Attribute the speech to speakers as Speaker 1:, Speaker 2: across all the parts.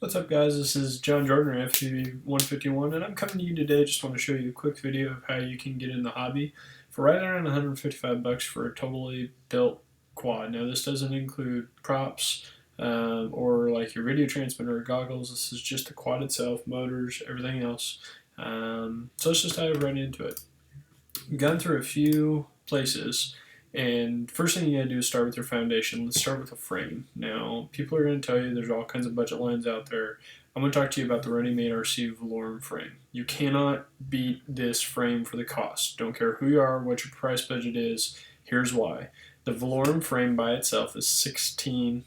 Speaker 1: What's up, guys? This is John Jordan, FPV 151, and I'm coming to you today. Just want to show you a quick video of how you can get in the hobby for right around 155 bucks for a totally built quad. Now, this doesn't include props or like your video transmitter or goggles. This is just the quad itself, motors, everything else. So let's just dive right into it. We've gone through a few places. And first thing you gotta do is start with your foundation. Let's start with a frame. Now, people are gonna tell you there's all kinds of budget lines out there. I'm gonna talk to you about the ready-made RC Valorum frame. You cannot beat this frame for the cost. Don't care who you are, what your price budget is. Here's why. The Valorum frame by itself is $16.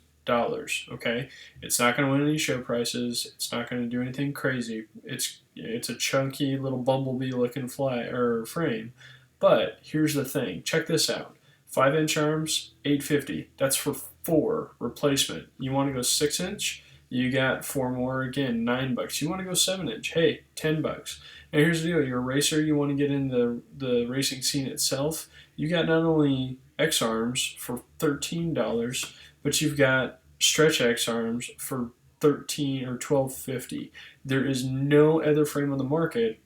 Speaker 1: Okay, it's not gonna win any show prices. It's not gonna do anything crazy. It's a chunky little bumblebee-looking frame. But here's the thing. Check this out. 5-inch arms, $850. That's for 4 replacement. You want to go 6-inch? You got 4 more, again, $9. You want to go 7-inch? Hey, $10. Now here's the deal. You're a racer. You want to get in the racing scene itself. You got not only X arms for $13, but you've got stretch X arms for $13 or $12.50. There is no other frame on the market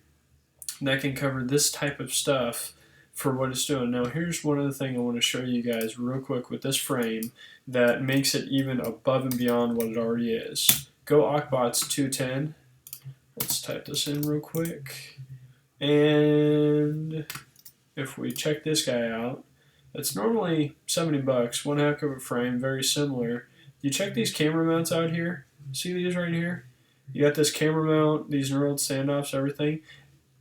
Speaker 1: that can cover this type of stuff for what it's doing. Now here's one other thing I want to show you guys real quick with this frame that makes it even above and beyond what it already is. Go Ockbots 210. Let's type this in real quick. And if we check this guy out, it's normally 70 bucks, one heck of a frame, very similar. You check these camera mounts out here. See these right here? You got this camera mount, these knurled standoffs, everything.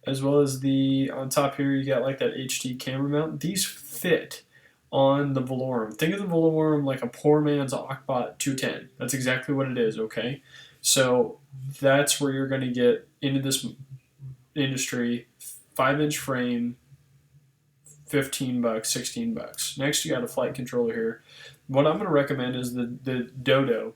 Speaker 1: As well as on top here, you got like that HD camera mount. These fit on the Valorum. Think of the Valorum like a poor man's Ockbot 210. That's exactly what it is, okay? So that's where you're going to get into this industry. 5-inch frame, 15 bucks, 16 bucks. Next, you got a flight controller here. What I'm going to recommend is the Dodo.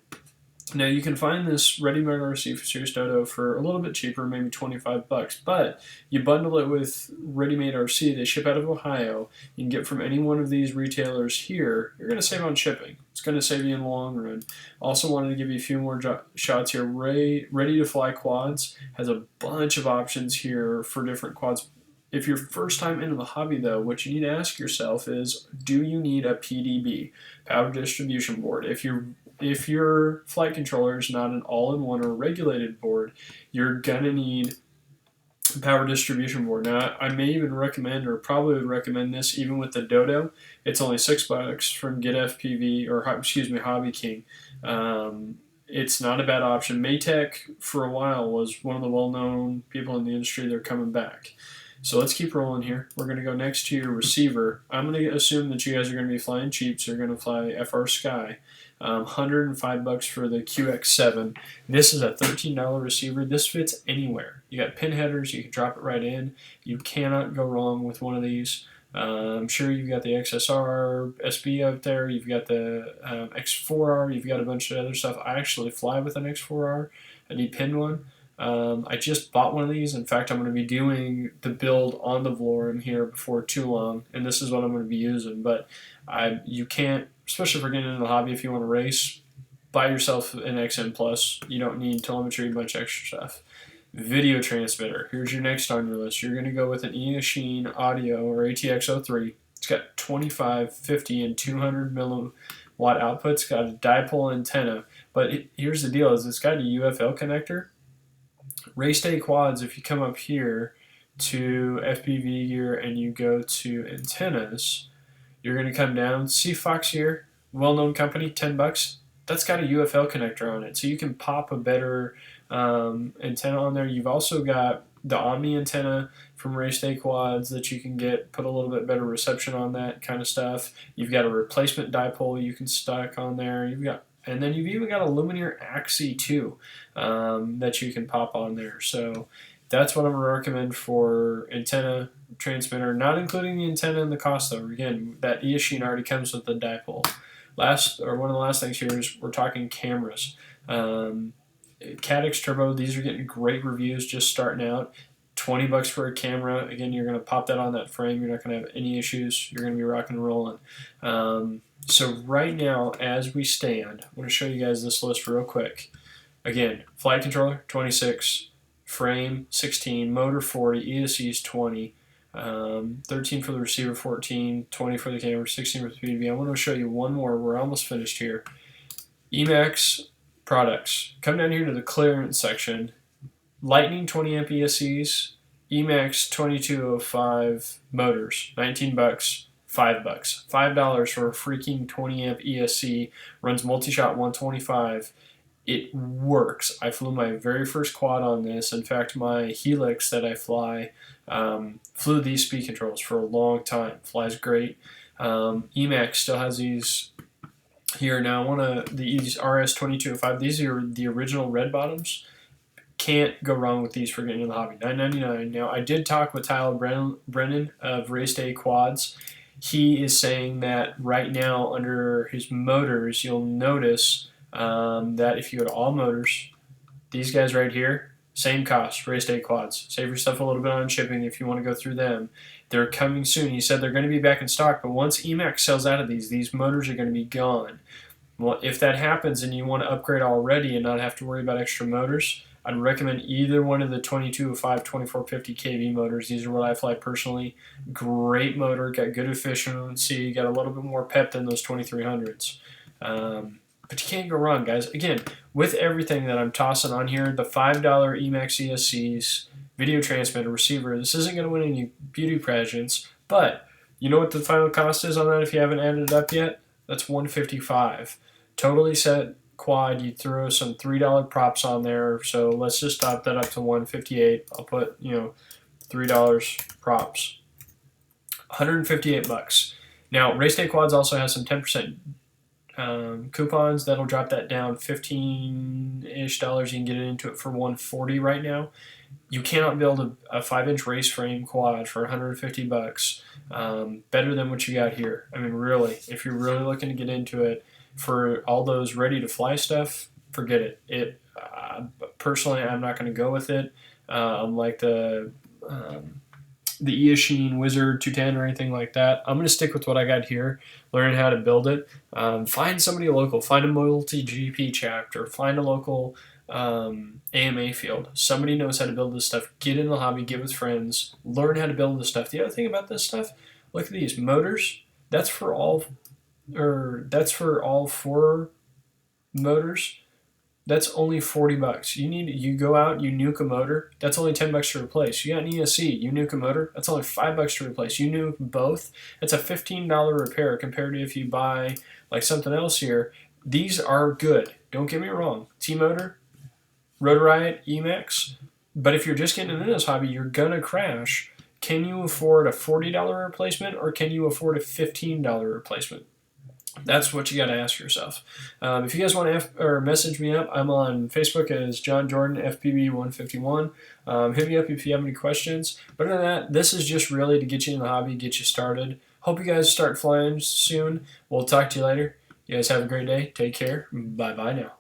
Speaker 1: Now you can find this ready-made RC Series Dodo for a little bit cheaper, maybe 25 bucks, but you bundle it with ready-made RC. They ship out of Ohio. You can get from any one of these retailers here. You're going to save on shipping. It's going to save you in the long run. Also wanted to give you a few more shots here. Ready to Fly Quads has a bunch of options here for different quads. If you're first time into the hobby though, what you need to ask yourself is, do you need a PDB, power distribution board? If your flight controller is not an all-in-one or regulated board, you're going to need a power distribution board. Now, I may even recommend, or probably would recommend this even with the Dodo. It's only $6 from Get FPV, or excuse me, Hobby King. It's not a bad option. Maytech, for a while, was one of the well-known people in the industry. They're coming back. So let's keep rolling here. We're going to go next to your receiver. I'm going to assume that you guys are going to be flying cheap, so you're going to fly FR Sky. 105 bucks for the QX7. This is a $13 receiver. This fits anywhere. You got pin headers. You can drop it right in. You cannot go wrong with one of these. I'm sure you've got the XSR SB out there. You've got the X4R. You've got a bunch of other stuff. I actually fly with an X4R. I need pinned one. I just bought one of these. In fact, I'm going to be doing the build on the Valorum here before too long, and this is what I'm going to be using. But you can't, especially if you're getting into the hobby, if you want to race, buy yourself an XM Plus. You don't need telemetry, a bunch of extra stuff. Video transmitter. Here's your next on your list. You're going to go with an Eachine Audio or ATX03. It's got 25, 50, and 200 milliwatt output. It's got a dipole antenna. But here's the deal: is it's got a UFL connector. Race day quads, if you come up here to FPV gear and you go to antennas, you're going to come down, see Fox here, well-known company, 10 bucks. That's got a UFL connector on it, so you can pop a better antenna on there. You've also got the Omni antenna from Race Day Quads that you can get, put a little bit better reception on that kind of stuff. You've got a replacement dipole you can stack on there. And then you've even got a Lumineer Axie too that you can pop on there. So that's what I'm going to recommend for antenna transmitter, not including the antenna and the cost though. Again, that Eachine already comes with the dipole. One of the last things here is we're talking cameras. Cadix Turbo, these are getting great reviews just starting out. 20 bucks for a camera. Again, you're going to pop that on that frame. You're not going to have any issues. You're going to be rocking and rolling. So right now, as we stand, I'm going to show you guys this list real quick. Again, flight controller 26, frame 16, motor 40, ESC is 20, 13 for the receiver, 14, 20 for the camera, 16 for the PV. I want to show you one more. We're almost finished here. Emax products. Come down here to the clearance section. Lightning 20 amp ESCs, Emax 2205 motors, 19 bucks, $5. $5 for a freaking 20 amp ESC, runs multi-shot 125. It works. I flew my very first quad on this. In fact, my Helix that I fly flew these speed controls for a long time. Flies great. Emax still has these here. Now, these RS2205, these are the original red bottoms. Can't go wrong with these for getting in the hobby. $9.99. Now, I did talk with Tyler Brennan of Race Day Quads. He is saying that right now under his motors, you'll notice that if you go to all motors, these guys right here, same cost, Race Day Quads. Save yourself a little bit on shipping if you want to go through them. They're coming soon. He said they're going to be back in stock, but once Emax sells out of these motors are going to be gone. Well, if that happens and you want to upgrade already and not have to worry about extra motors, I'd recommend either one of the 2205 2450 kV motors. These are what I fly personally. Great motor, got good efficiency, got a little bit more pep than those 2300s. But you can't go wrong, guys. Again, with everything that I'm tossing on here, the $5 Emax ESCs, video transmitter, receiver, this isn't going to win any beauty pageants, but you know what the final cost is on that if you haven't added it up yet? That's $155. Totally set quad. You throw some $3 props on there, so let's just stop that up to $158. I'll put, $3 props. $158. Now, Race Day Quads also has some 10% coupons that'll drop that down $15-ish. You can get it into it for $140 right now. You cannot build a 5-inch race frame quad for $150 better than what you got here. I mean, really, if you're really looking to get into it for all those ready to fly stuff, forget it. Personally, I'm not going to go with it. Like the Eachine Wizard 210 or anything like that. I'm going to stick with what I got here, learn how to build it. Find somebody local, find a multi-GP chapter, find a local AMA field. Somebody knows how to build this stuff. Get in the hobby, get with friends, learn how to build this stuff. The other thing about this stuff, look at these motors. That's for all 4 motors. That's only $40. You go out, you nuke a motor, that's only $10 to replace. You got an ESC, you nuke a motor, that's only $5 to replace. You nuke both, it's a $15 repair compared to if you buy like something else here. These are good. Don't get me wrong. T-Motor, Rotor Riot, Emax. But if you're just getting into this hobby, you're gonna crash. Can you afford a $40 replacement or can you afford a $15 replacement? That's what you got to ask yourself. If you guys want to message me up, I'm on Facebook as John Jordan FPV 151. Hit me up if you have any questions. But other than that, this is just really to get you in the hobby, get you started. Hope you guys start flying soon. We'll talk to you later. You guys have a great day. Take care. Bye-bye now.